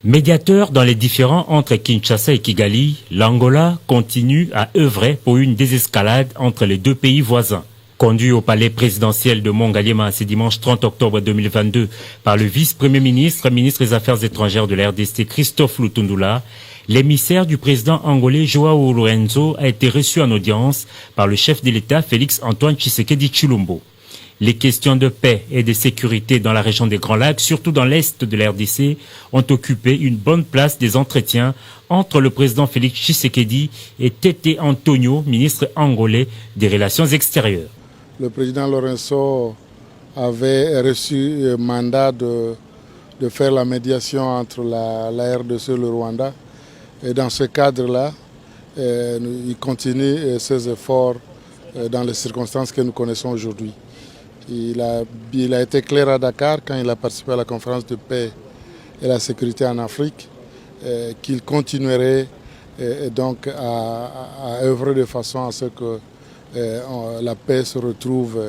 Médiateur dans les différends entre Kinshasa et Kigali, l'Angola continue à œuvrer pour une désescalade entre les deux pays voisins. Conduit au palais présidentiel de Mongaliema ce dimanche 30 octobre 2022 par le vice-premier ministre, ministre des Affaires étrangères de la RDC, Christophe Lutundula, l'émissaire du président angolais Joao Lourenço a été reçu en audience par le chef de l'État Félix Antoine Tshisekedi Tshilombo. Les questions de paix et de sécurité dans la région des Grands Lacs, surtout dans l'est de la RDC, ont occupé une bonne place des entretiens entre le président Félix Tshisekedi et Tete Antonio, ministre angolais des Relations extérieures. Le président Lourenço avait reçu un mandat de faire la médiation entre la RDC et le Rwanda. Et dans ce cadre-là, il continue ses efforts dans les circonstances que nous connaissons aujourd'hui. Il a été clair à Dakar quand il a participé à la conférence de paix et la sécurité en Afrique qu'il continuerait donc à œuvrer de façon à ce que la paix se retrouve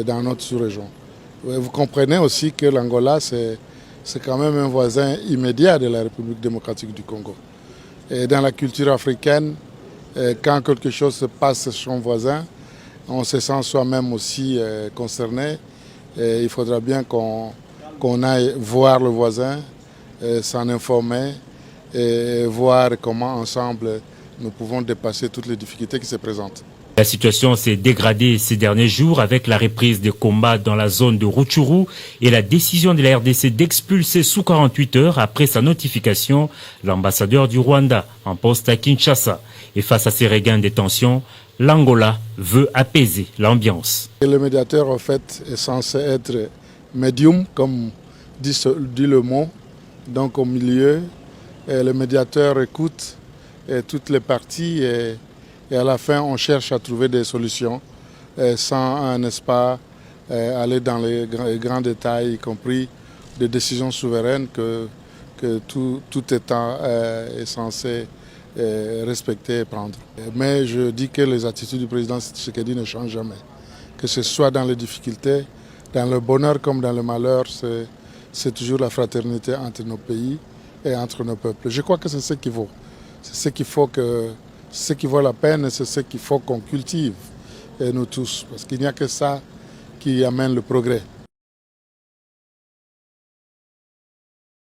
dans notre sous-région. Vous comprenez aussi que l'Angola, c'est quand même un voisin immédiat de la République démocratique du Congo. Et dans la culture africaine, quand quelque chose se passe chez son voisin, on se sent soi-même aussi concerné. Et il faudra bien qu'on aille voir le voisin, s'en informer et voir comment ensemble nous pouvons dépasser toutes les difficultés qui se présentent. La situation s'est dégradée ces derniers jours avec la reprise des combats dans la zone de Rutshuru et la décision de la RDC d'expulser sous 48 heures après sa notification l'ambassadeur du Rwanda en poste à Kinshasa. Et face à ces regains de tensions, l'Angola veut apaiser l'ambiance. Le médiateur, en fait, est censé être médium, comme dit le mot. Donc au milieu, le médiateur écoute toutes les parties et à la fin, on cherche à trouver des solutions sans, n'est-ce pas, aller dans les grands détails, y compris des décisions souveraines que tout État est censé respecter et prendre. Mais je dis que les attitudes du président Tshisekedi ne changent jamais. Que ce soit dans les difficultés, dans le bonheur comme dans le malheur, c'est toujours la fraternité entre nos pays et entre nos peuples. Je crois que c'est ce qu'il vaut. C'est ce qu'il faut ce qui vaut la peine, c'est ce qu'il faut qu'on cultive, et nous tous, parce qu'il n'y a que ça qui amène le progrès.